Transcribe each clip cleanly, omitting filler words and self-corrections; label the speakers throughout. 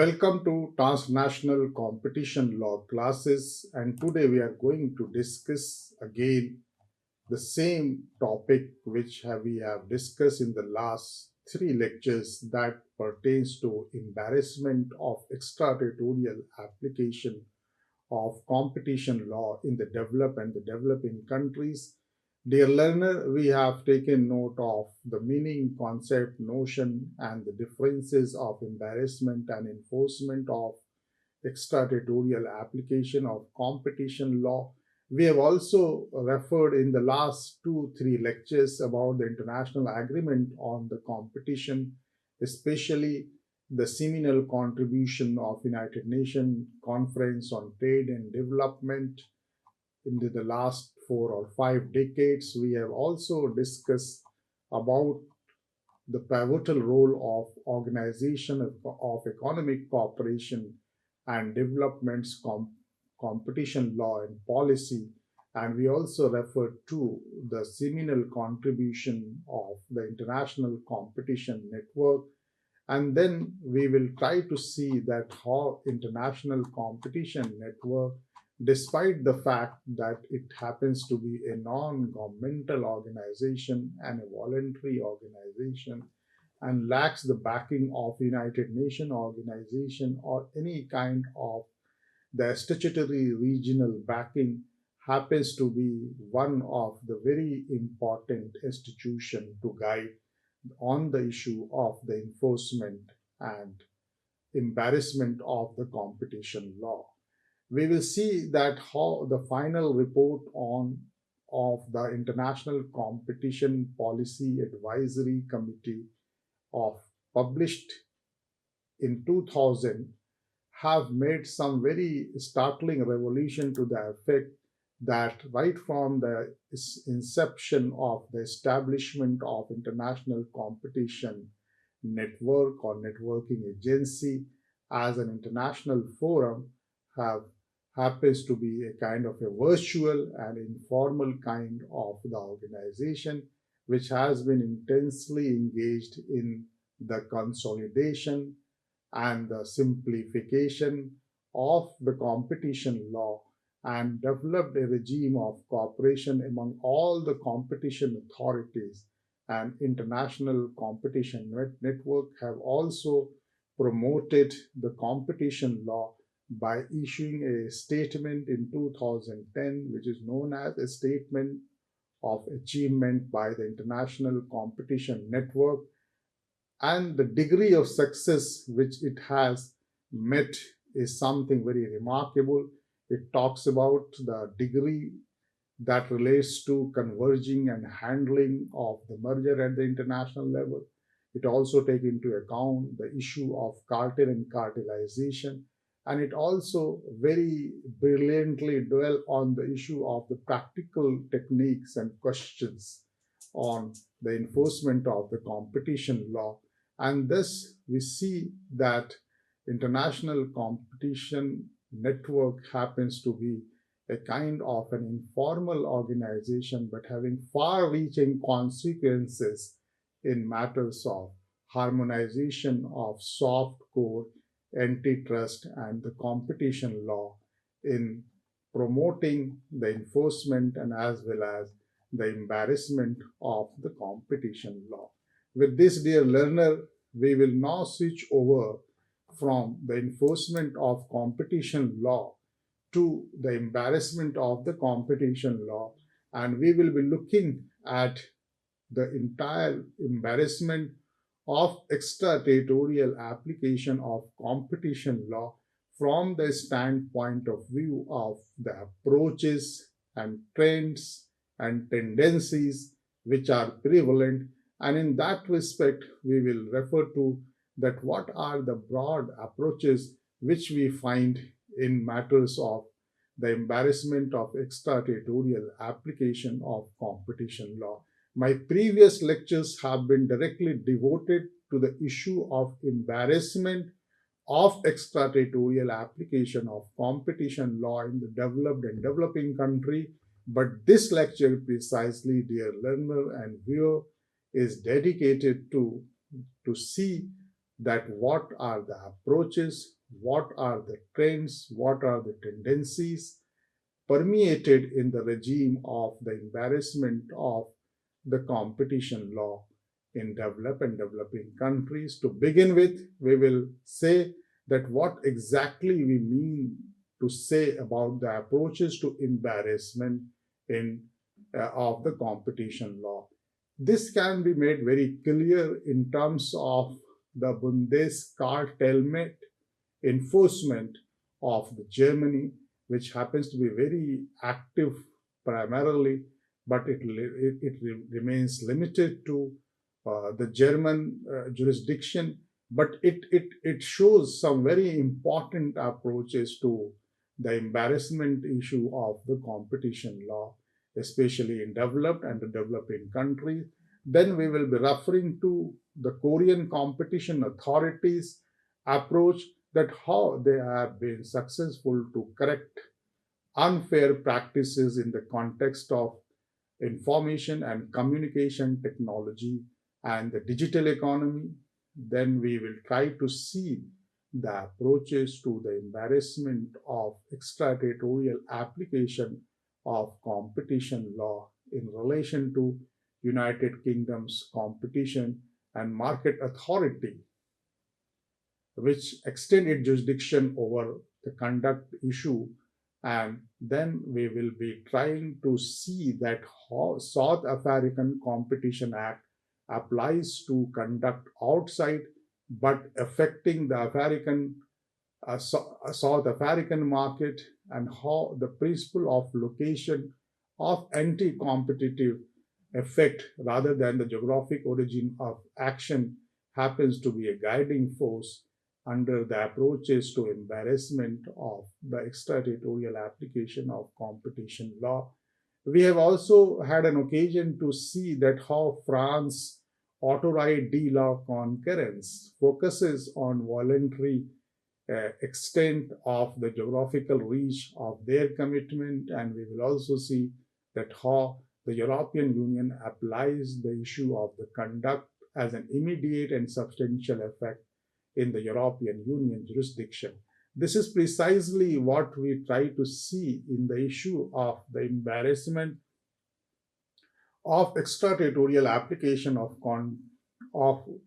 Speaker 1: Welcome to Transnational Competition Law classes, and today we are going to discuss again the same topic which we have discussed in the last three lectures, that pertains to embarrassment of extraterritorial application of competition law in the developed and the developing countries. Dear learner, we have taken note of the meaning, concept, notion, and the differences of embarrassment and enforcement of extraterritorial application of competition law. We have also referred in the last two, three lectures about the international agreement on the competition, especially the seminal contribution of United Nations Conference on Trade and Development into the last 4 or 5 decades. We have also discussed about the pivotal role of Organization of Economic Cooperation and Development's competition law and policy. And we also referred to the seminal contribution of the International Competition Network. And then we will try to see that how International Competition Network, despite the fact that it happens to be a non-governmental organization and a voluntary organization and lacks the backing of United Nations organization or any kind of the statutory regional backing, happens to be one of the very important institution to guide on the issue of the enforcement and embarrassment of the competition law. We will see that how the final report on of the International Competition Policy Advisory Committee of published in 2000 have made some very startling revelation to the effect that right from the inception of the establishment of International Competition Network or Networking Agency as an international forum, have happens to be a kind of a virtual and informal kind of the organization which has been intensely engaged in the consolidation and the simplification of the competition law and developed a regime of cooperation among all the competition authorities. And international competition network have also promoted the competition law by issuing a statement in 2010, which is known as a statement of achievement by the International Competition Network. And the degree of success which it has met is something very remarkable. It talks about the degree that relates to converging and handling of the merger at the international level. It also takes into account the issue of cartel and cartelization, and it also very brilliantly dwell on the issue of the practical techniques and questions on the enforcement of the competition law. And thus we see that international competition network happens to be a kind of an informal organization but having far-reaching consequences in matters of harmonization of soft core, antitrust, and the competition law, in promoting the enforcement and as well as the embarrassment of the competition law. With this, dear learner, we will now switch over from the enforcement of competition law to the embarrassment of the competition law, and we will be looking at the entire embarrassment of extraterritorial application of competition law from the standpoint of view of the approaches and trends and tendencies which are prevalent. And in that respect, we will refer to that what are the broad approaches which we find in matters of the embarrassment of extraterritorial application of competition law. My previous lectures have been directly devoted to the issue of embarrassment of extraterritorial application of competition law in the developed and developing country. But this lecture precisely, dear learner and viewer, is dedicated to see that what are the approaches, what are the trends, what are the tendencies permeated in the regime of the embarrassment of the competition law in developed and developing countries. To begin with, we will say that what exactly we mean to say about the approaches to embarrassment in of the competition law. This can be made very clear in terms of the Bundeskartellment enforcement of the Germany, which happens to be very active primarily, but it remains limited to the German jurisdiction. But it shows some very important approaches to the embarrassment issue of the competition law, especially in developed and developing countries. Then we will be referring to the Korean competition authorities approach, that how they have been successful to correct unfair practices in the context of information and communication technology and the digital economy. Then we will try to see the approaches to the embarrassment of extraterritorial application of competition law in relation to United Kingdom's competition and market authority, which extend its jurisdiction over the conduct issue. And then we will be trying to see that how South African Competition Act applies to conduct outside but affecting the South African market, and how the principle of location of anti-competitive effect rather than the geographic origin of action happens to be a guiding force under the approaches to embarrassment of the extraterritorial application of competition law. We have also had an occasion to see that how France autorite de la concurrence focuses on voluntary extent of the geographical reach of their commitment, and we will also see that how the European Union applies the issue of the conduct as an immediate and substantial effect in the European Union jurisdiction. This is precisely what we try to see in the issue of the embarrassment of extraterritorial application of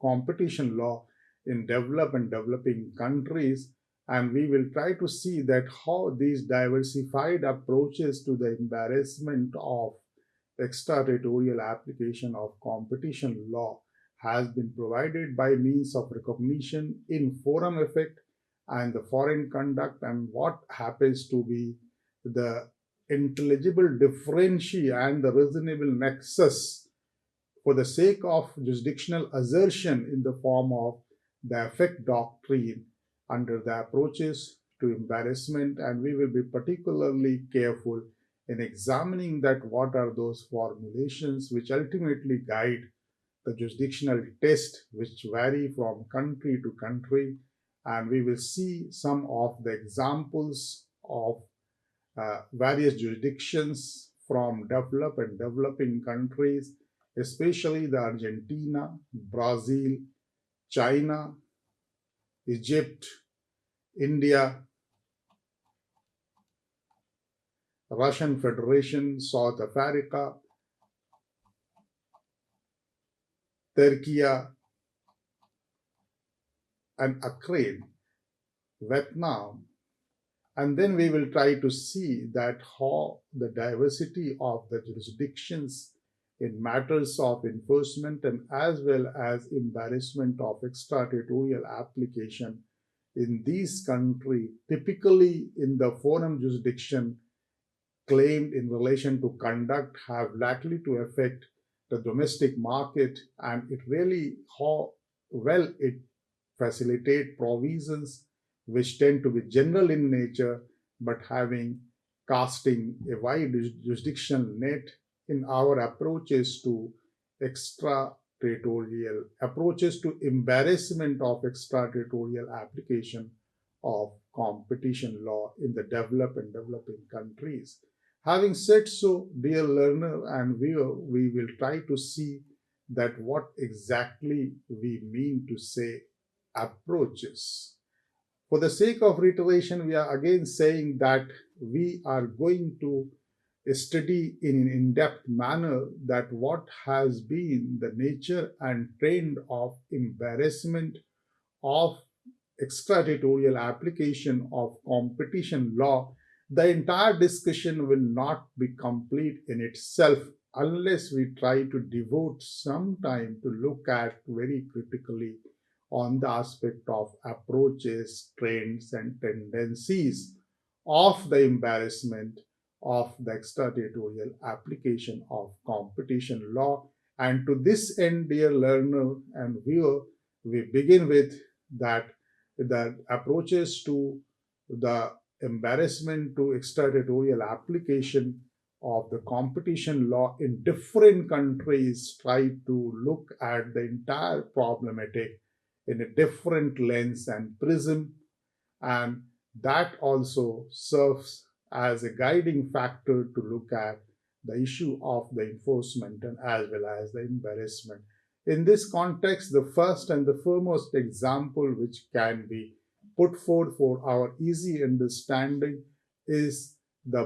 Speaker 1: competition law in developed and developing countries. And we will try to see that how these diversified approaches to the embarrassment of extraterritorial application of competition law has been provided by means of recognition in forum effect and the foreign conduct, and what happens to be the intelligible differential and the reasonable nexus for the sake of jurisdictional assertion in the form of the effect doctrine under the approaches to embarrassment. And we will be particularly careful in examining that what are those formulations which ultimately guide the jurisdictional test, which vary from country to country. And we will see some of the examples of various jurisdictions from developed and developing countries, especially the Argentina, Brazil, China, Egypt, India, Russian Federation, South Africa, Turkey, and Ukraine, Vietnam. And then we will try to see that how the diversity of the jurisdictions in matters of enforcement and as well as embarrassment of extraterritorial application in these countries, typically in the forum jurisdiction claimed in relation to conduct, have likely to affect the domestic market, and it really how well it facilitate provisions which tend to be general in nature but having casting a wide jurisdictional net in our approaches to extraterritorial approaches to embarrassment of extraterritorial application of competition law in the developed and developing countries. Having said so, dear learner and viewer, we will try to see that what exactly we mean to say approaches. For the sake of reiteration, we are again saying that we are going to study in an in-depth manner that what has been the nature and trend of embarrassment of extraterritorial application of competition law. The entire discussion will not be complete in itself unless we try to devote some time to look at very critically on the aspect of approaches, trends, and tendencies of the embarrassment of the extraterritorial application of competition law. And to this end, dear learner and viewer, we begin with that the approaches to the embarrassment to extraterritorial application of the competition law in different countries try to look at the entire problematic in a different lens and prism, and that also serves as a guiding factor to look at the issue of the enforcement and as well as the embarrassment. In this context, the first and the foremost example which can be put forth for our easy understanding is the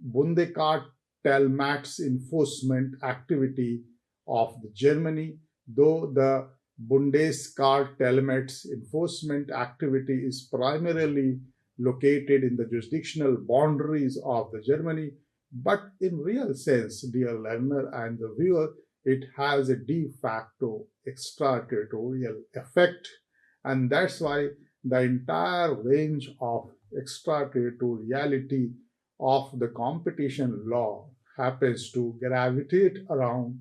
Speaker 1: Bundeskartellmats enforcement activity of the Germany, though the Bundeskartellmats enforcement activity is primarily located in the jurisdictional boundaries of the Germany, but in real sense, dear learner and the viewer, it has a de facto extraterritorial effect, and that's why the entire range of extraterritoriality of the competition law happens to gravitate around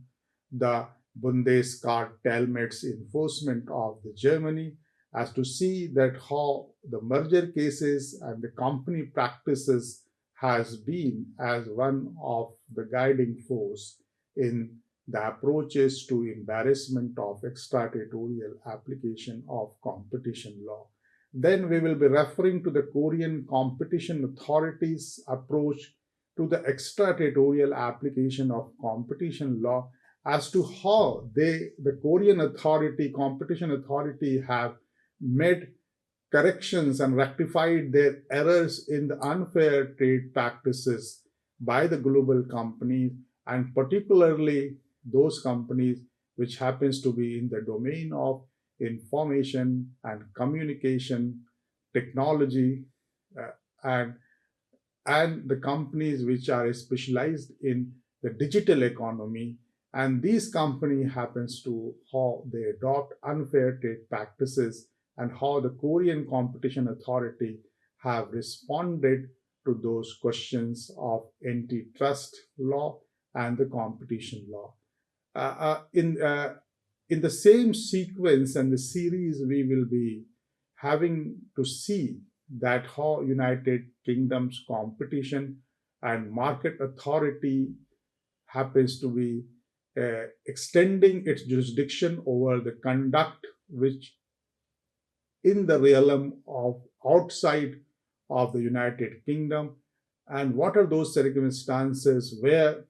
Speaker 1: the Bundeskartellmets enforcement of the Germany as to see that how the merger cases and the company practices has been as one of the guiding force in the approaches to embarrassment of extraterritorial application of competition law. Then we will be referring to the Korean competition authorities approach to the extraterritorial application of competition law as to how the Korean authority, competition authority, have made corrections and rectified their errors in the unfair trade practices by the global companies, and particularly those companies which happens to be in the domain of information and communication technology, uh, and and the companies which are specialized in the digital economy, and these company happens to how they adopt unfair trade practices and how the Korean competition authority have responded to those questions of antitrust law and the competition law. In the same sequence and the series, we will be having to see that how United Kingdom's competition and market authority happens to be extending its jurisdiction over the conduct which in the realm of outside of the United Kingdom, and what are those circumstances where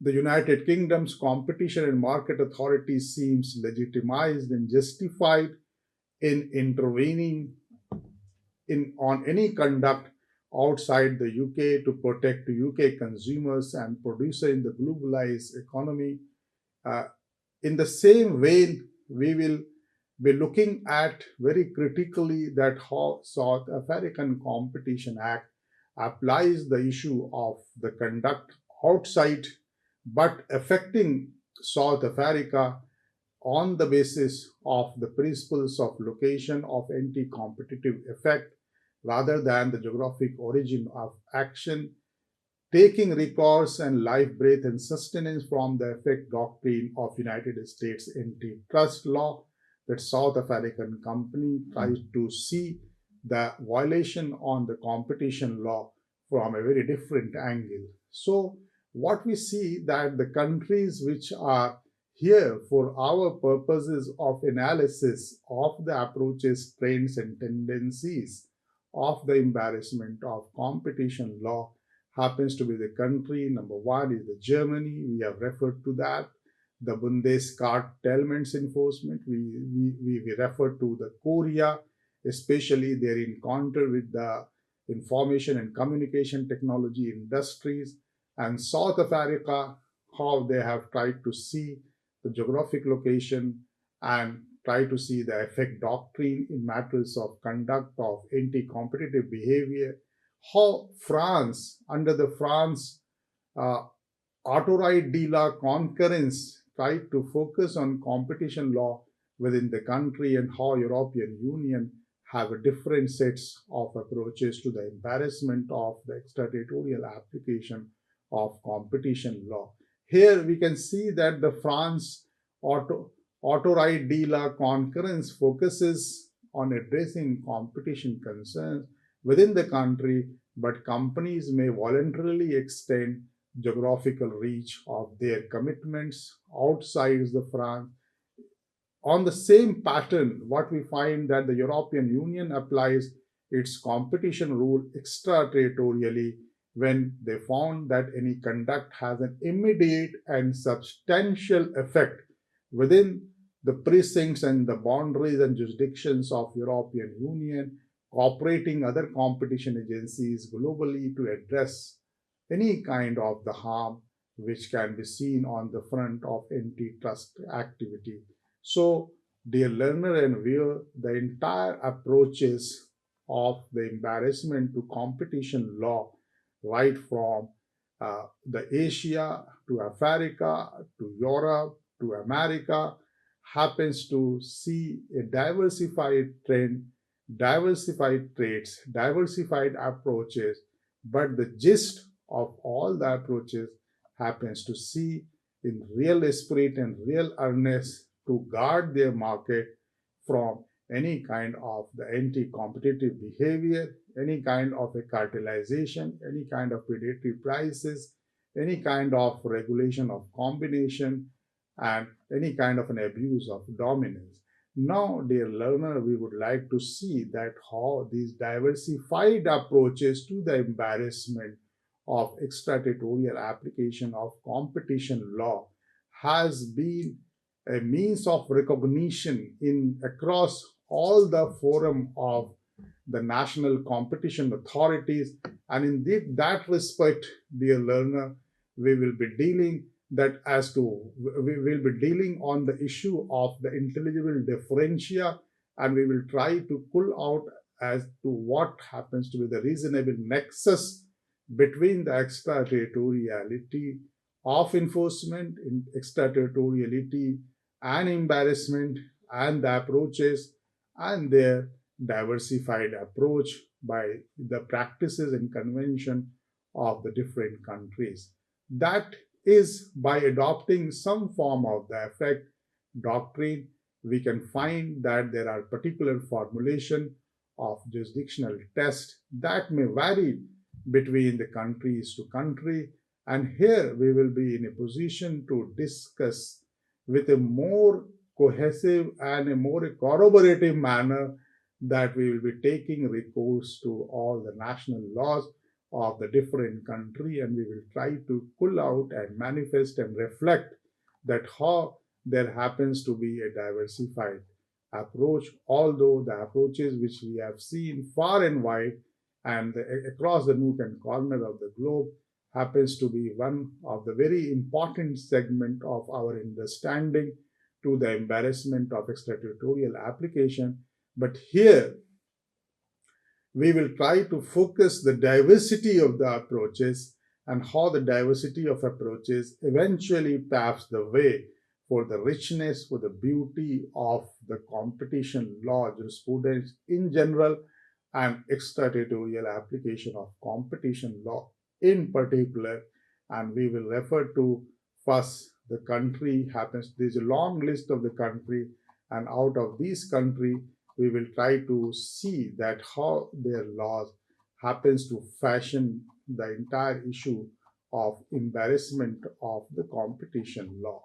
Speaker 1: the United Kingdom's competition and market authority seems legitimized and justified in intervening on any conduct outside the UK to protect UK consumers and producer in the globalized economy. Uh, in the same vein, we will be looking at very critically that how South African Competition Act applies the issue of the conduct outside but affecting South Africa on the basis of the principles of location of anti-competitive effect rather than the geographic origin of action, taking recourse and life, breath, and sustenance from the effect doctrine of United States antitrust law that South African company tries to see the violation on the competition law from a very different angle. So what we see that the countries which are here for our purposes of analysis of the approaches, trends, and tendencies of the embarrassment of competition law happens to be the country. Number one is the Germany. We have referred to that. the Bundeskartellments enforcement. We refer to the Korea, especially their encounter with the information and communication technology industries, and South Africa, how they have tried to see the geographic location and try to see the effect doctrine in matters of conduct of anti-competitive behavior. How France, under the France uh, Autorite de la concurrence tried to focus on competition law within the country, and how European Union have a different sets of approaches to the embarrassment of the extraterritorial application of competition law. Here we can see that the France auto, Autorite de la concurrence focuses on addressing competition concerns within the country, but companies may voluntarily extend geographical reach of their commitments outside the France. On the same pattern, what we find that the European Union applies its competition rule extraterritorially when they found that any conduct has an immediate and substantial effect within the precincts and the boundaries and jurisdictions of European Union, cooperating other competition agencies globally to address any kind of the harm which can be seen on the front of antitrust activity. So, dear learner and viewer, the entire approaches of the embarrassment to competition law, right from the Asia to Africa to Europe to America, happens to see a diversified trend, diversified traits, diversified approaches, but the gist of all the approaches happens to see in real spirit and real earnest to guard their market from any kind of the anti-competitive behavior, any kind of a cartelization, any kind of predatory prices, any kind of regulation of combination, and any kind of an abuse of dominance. Now, dear learner, we would like to see that how these diversified approaches to the embarrassment of extraterritorial application of competition law has been a means of recognition in across all the forum of the national competition authorities, and in that respect, dear learner, we will be dealing that as to we will be dealing on the issue of the intelligible differentia, and we will try to pull out as to what happens to be the reasonable nexus between the extraterritoriality of enforcement, in extraterritoriality and embarrassment, and the approaches and their diversified approach by the practices and convention of the different countries. That is by adopting some form of the effect doctrine, we can find that there are particular formulation of jurisdictional test that may vary between the countries to country, and here we will be in a position to discuss with a more cohesive and a more corroborative manner that we will be taking recourse to all the national laws of the different country, and we will try to pull out and manifest and reflect that how there happens to be a diversified approach, although the approaches which we have seen far and wide and across the nook and corner of the globe happens to be one of the very important segment of our understanding to the embarrassment of extraterritorial application. But here we will try to focus the diversity of the approaches and how the diversity of approaches eventually paves the way for the richness, for the beauty of the competition law jurisprudence in general and extraterritorial application of competition law in particular. And we will refer to first the country happens. There's a long list of the country, and out of these country, we will try to see that how their laws happens to fashion the entire issue of embarrassment of the competition law.